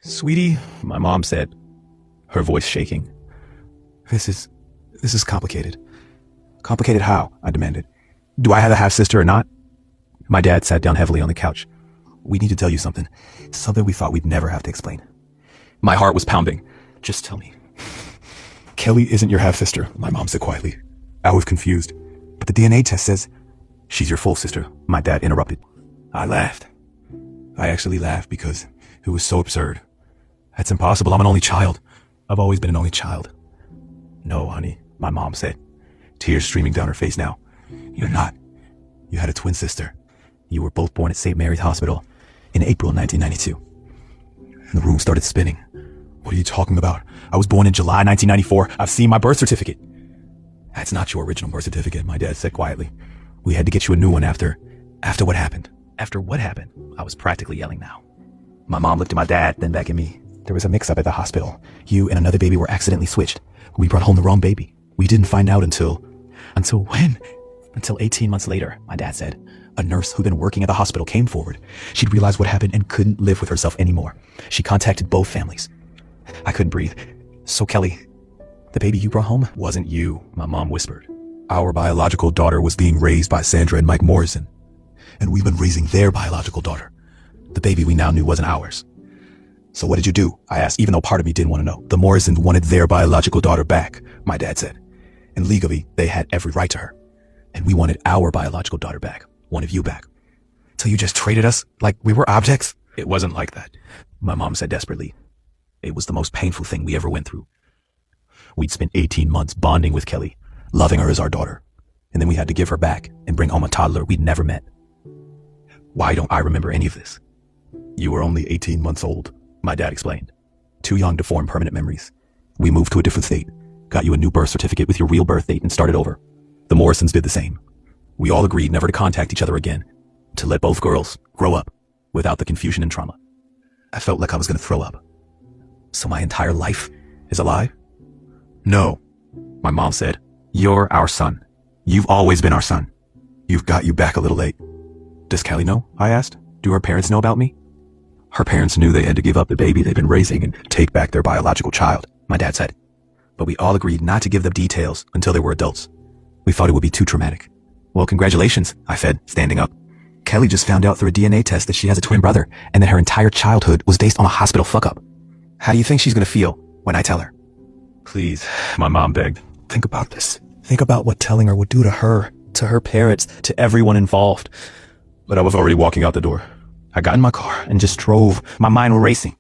Sweetie, my mom said, her voice shaking. This is complicated. Complicated how? I demanded. Do I have a half-sister or not? My dad sat down heavily on the couch. We need to tell you something. Something we thought we'd never have to explain. My heart was pounding. Just tell me. Kelly isn't your half-sister, my mom said quietly. I was confused. But the DNA test says she's your full sister, my dad interrupted. I laughed. I actually laughed because it was so absurd. That's impossible. I'm an only child. I've always been an only child. No, honey, my mom said, tears streaming down her face now. You're not. You had a twin sister. You were both born at St. Mary's Hospital in April 1992. And the room started spinning. What are you talking about? I was born in July 1994. I've seen my birth certificate. That's not your original birth certificate, my dad said quietly. We had to get you a new one after what happened. After what happened? I was practically yelling now. My mom looked at my dad, then back at me. There was a mix-up at the hospital. You and another baby were accidentally switched. We brought home the wrong baby. We didn't find out until when? Until 18 months later, my dad said. A nurse who'd been working at the hospital came forward. She'd realized what happened and couldn't live with herself anymore. She contacted both families. I couldn't breathe. So Kelly, the baby you brought home wasn't you, my mom whispered. Our biological daughter was being raised by Sandra and Mike Morrison. And we've been raising their biological daughter. The baby we now knew wasn't ours. So what did you do? I asked, even though part of me didn't want to know. The Morrisons wanted their biological daughter back, my dad said. And legally, they had every right to her. And we wanted our biological daughter back, one of you back. So you just traded us like we were objects? It wasn't like that, my mom said desperately. It was the most painful thing we ever went through. We'd spent 18 months bonding with Kelly, loving her as our daughter. And then we had to give her back and bring home a toddler we'd never met. Why don't I remember any of this? You were only 18 months old, my dad explained. Too young to form permanent memories. We moved to a different state, got you a new birth certificate with your real birth date and started over. The Morrisons did the same. We all agreed never to contact each other again, to let both girls grow up without the confusion and trauma. I felt like I was going to throw up. So my entire life is a lie? No, my mom said. You're our son. You've always been our son. You've got you back a little late. Does Kelly know? I asked. Do her parents know about me? Her parents knew they had to give up the baby they'd been raising and take back their biological child, my dad said. But we all agreed not to give them details until they were adults. We thought it would be too traumatic. Well, congratulations, I said, standing up. Kelly just found out through a DNA test that she has a twin brother and that her entire childhood was based on a hospital fuck-up. How do you think she's going to feel when I tell her? Please, my mom begged. Think about this. Think about what telling her would do to her parents, to everyone involved. But I was already walking out the door. I got in my car and just drove. My mind was racing.